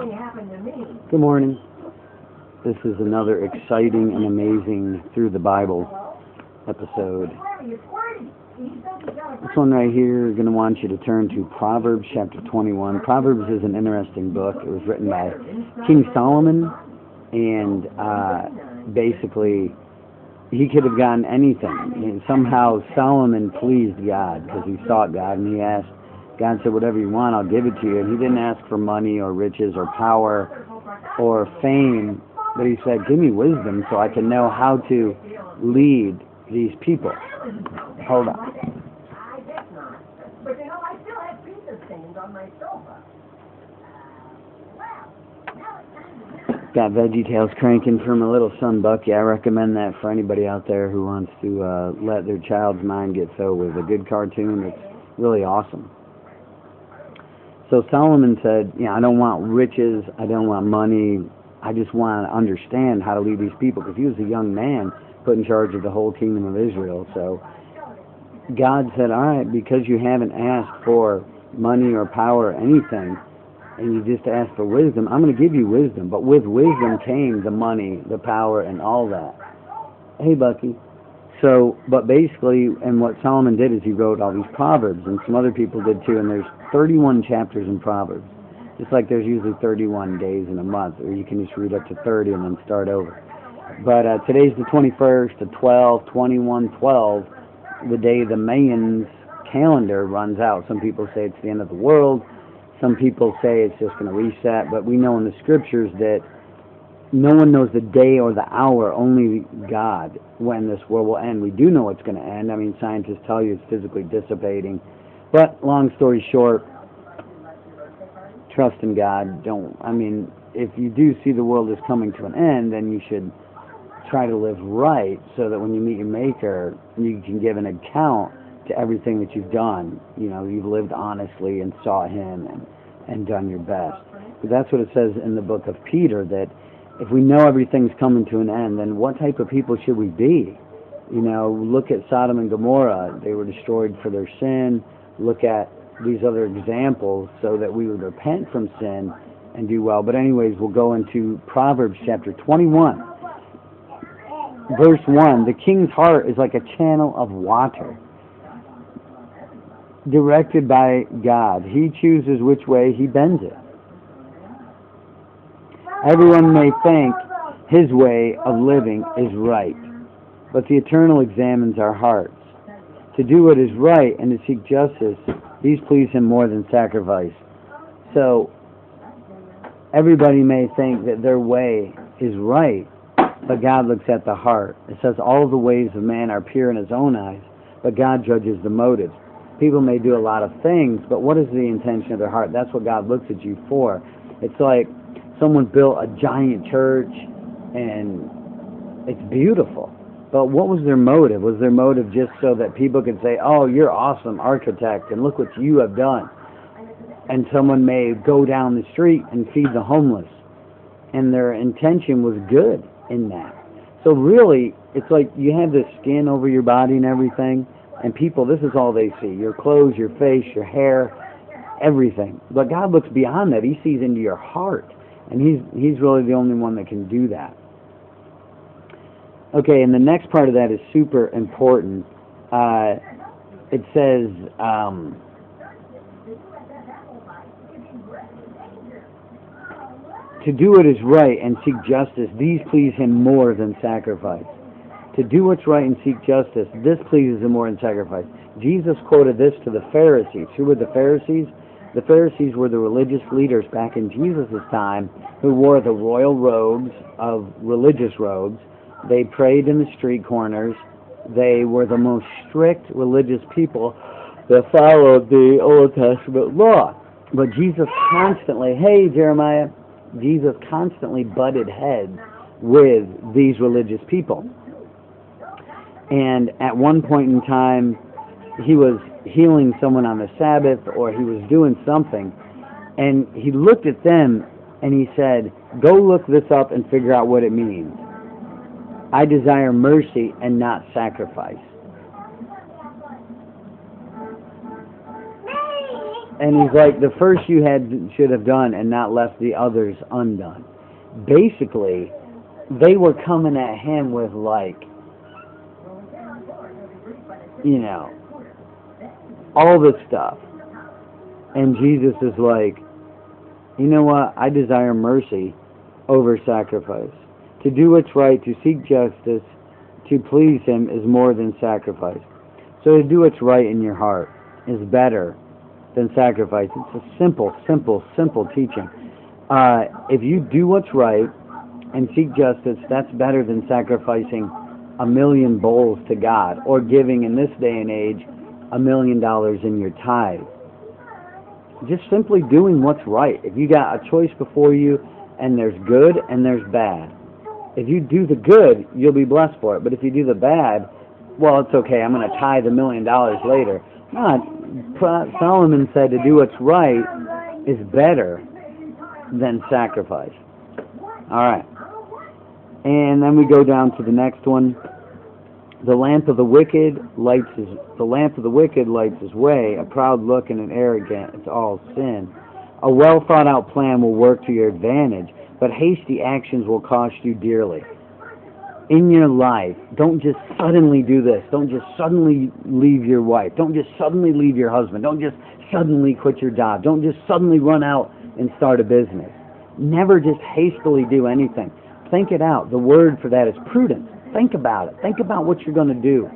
Good morning. This is another exciting and amazing Through the Bible episode. This one right here, I'm going to want you to turn to Proverbs chapter 21. Proverbs is an interesting book. It was written by King Solomon, and basically he could have gotten anything. And somehow Solomon pleased God because he sought God, and he asked, God said, whatever you want, I'll give it to you. And he didn't ask for money or riches or power or fame, but he said, give me wisdom so I can know how to lead these people. Hold on. But I still have pizza stains on my sofa. Got VeggieTales cranking from a little son Bucky. I recommend that for anybody out there who wants to let their child's mind get filled with a good cartoon. It's really awesome. So Solomon said, I don't want riches, I don't want money, I just want to understand how to lead these people, because he was a young man put in charge of the whole kingdom of Israel. So God said, all right, because you haven't asked for money or power or anything, and you just asked for wisdom, I'm going to give you wisdom. But with wisdom came the money, the power, and all that. Hey, Bucky. So, but basically, and what Solomon did is he wrote all these Proverbs, and some other people did too, and there's 31 chapters in Proverbs. Just like there's usually 31 days in a month, or you can just read up to 30 and then start over. But today's the 21st, the 12, 21, 12, the day the Mayans calendar runs out. Some people say it's the end of the world. Some people say it's just going to reset. But we know in the scriptures that no one knows the day or the hour, only God, when this world will end. We do know it's going to end. I mean, scientists tell you it's physically dissipating. But long story short, trust in God. If you do see the world is coming to an end, then you should try to live right so that when you meet your Maker, you can give an account to everything that you've done. You've lived honestly and sought Him and done your best. But that's what it says in the book of Peter, that if we know everything's coming to an end, then what type of people should we be? Look at Sodom and Gomorrah. They were destroyed for their sin. Look at these other examples so that we would repent from sin and do well. But anyways, we'll go into Proverbs chapter 21. Verse 1, the king's heart is like a channel of water, directed by God. He chooses which way he bends it. Everyone may think his way of living is right, but the Eternal examines our hearts. To do what is right and to seek justice, these please him more than sacrifice. So, everybody may think that their way is right, but God looks at the heart. It says, all the ways of man are pure in his own eyes, but God judges the motives. People may do a lot of things, but what is the intention of their heart? That's what God looks at you for. It's like someone built a giant church, and it's beautiful. But what was their motive? Was their motive just so that people could say, oh, you're awesome architect, and look what you have done? And someone may go down the street and feed the homeless, and their intention was good in that. So really, it's like you have this skin over your body and everything, and people, this is all they see. Your clothes, your face, your hair, everything. But God looks beyond that. He sees into your heart, and He's really the only one that can do that. Okay, and the next part of that is super important. It says, to do what is right and seek justice, these please him more than sacrifice. To do what's right and seek justice, this pleases him more than sacrifice. Jesus quoted this to the Pharisees. Who were the Pharisees? The Pharisees were the religious leaders back in Jesus' time who wore the royal robes of religious robes. They prayed in the street corners. They were the most strict religious people that followed the Old Testament law. But Jesus constantly, Jesus constantly butted heads with these religious people. And at one point in time, he was healing someone on the Sabbath, or he was doing something, and he looked at them and he said, go look this up and figure out what it means. I desire mercy and not sacrifice. And he's like, the first you should have done and not left the others undone. Basically, they were coming at him with like, you know, all this stuff. And Jesus is like, you know what? I desire mercy over sacrifice. To do what's right, to seek justice, to please him is more than sacrifice. So to do what's right in your heart is better than sacrifice. It's a simple, simple, simple teaching. If you do what's right and seek justice, that's better than sacrificing 1,000,000 bowls to God, or giving, in this day and age, $1 million in your tithe. Just simply doing what's right. If you got a choice before you, and there's good and there's bad, if you do the good, you'll be blessed for it. But if you do the bad, well, it's okay, I'm going to tithe $1 million later. No, Solomon said to do what's right is better than sacrifice. All right. And then we go down to the next one. The lamp of the wicked lights his way. A proud look and an arrogant, it's all sin. A well thought out plan will work to your advantage, but hasty actions will cost you dearly. In your life, don't just suddenly do this. Don't just suddenly leave your wife. Don't just suddenly leave your husband. Don't just suddenly quit your job. Don't just suddenly run out and start a business. Never just hastily do anything. Think it out. The word for that is prudence. Think about it. Think about what you're going to do.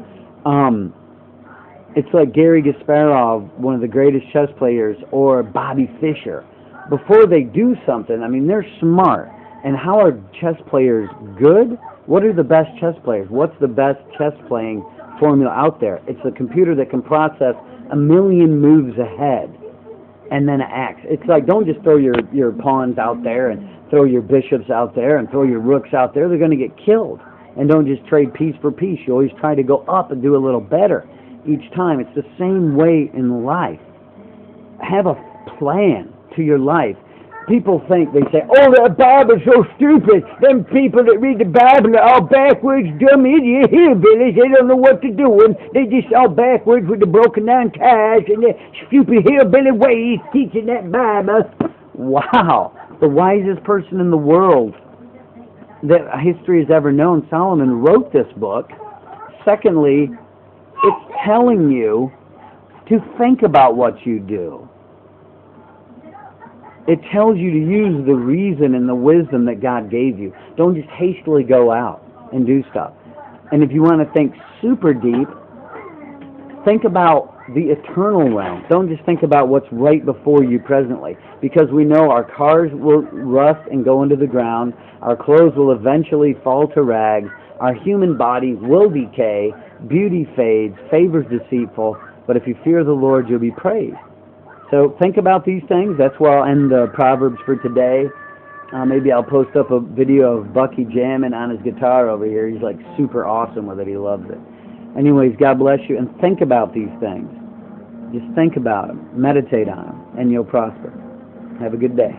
It's like Gary Kasparov, one of the greatest chess players, or Bobby Fischer. Before they do something, I mean, they're smart. And how are chess players good? What are the best chess players? What's the best chess playing formula out there? It's a computer that can process 1,000,000 moves ahead and then acts. It's like, don't just throw your pawns out there and throw your bishops out there and throw your rooks out there. They're going to get killed. And don't just trade piece for piece. You always try to go up and do a little better each time. It's the same way in life. Have a plan to your life. People think, they say, oh, the Bible's so stupid. Them people that read the Bible are all backwards, dumb idiot hillbillies. They don't know what to do. And they just all backwards with the broken down ties and the stupid hillbilly ways teaching that Bible. Wow. The wisest person in the world that history has ever known, Solomon, wrote this book. Secondly, it's telling you to think about what you do. It tells you to use the reason and the wisdom that God gave you. Don't just hastily go out and do stuff. And if you want to think super deep, think about the eternal realm. Don't just think about what's right before you presently. Because we know our cars will rust and go into the ground. Our clothes will eventually fall to rags. Our human body will decay. Beauty fades. Favor's deceitful. But if you fear the Lord, you'll be praised. So think about these things. That's where I'll end the Proverbs for today. Maybe I'll post up a video of Bucky jamming on his guitar over here. He's like super awesome with it. He loves it. Anyways, God bless you. And think about these things. Just think about them. Meditate on them. And you'll prosper. Have a good day.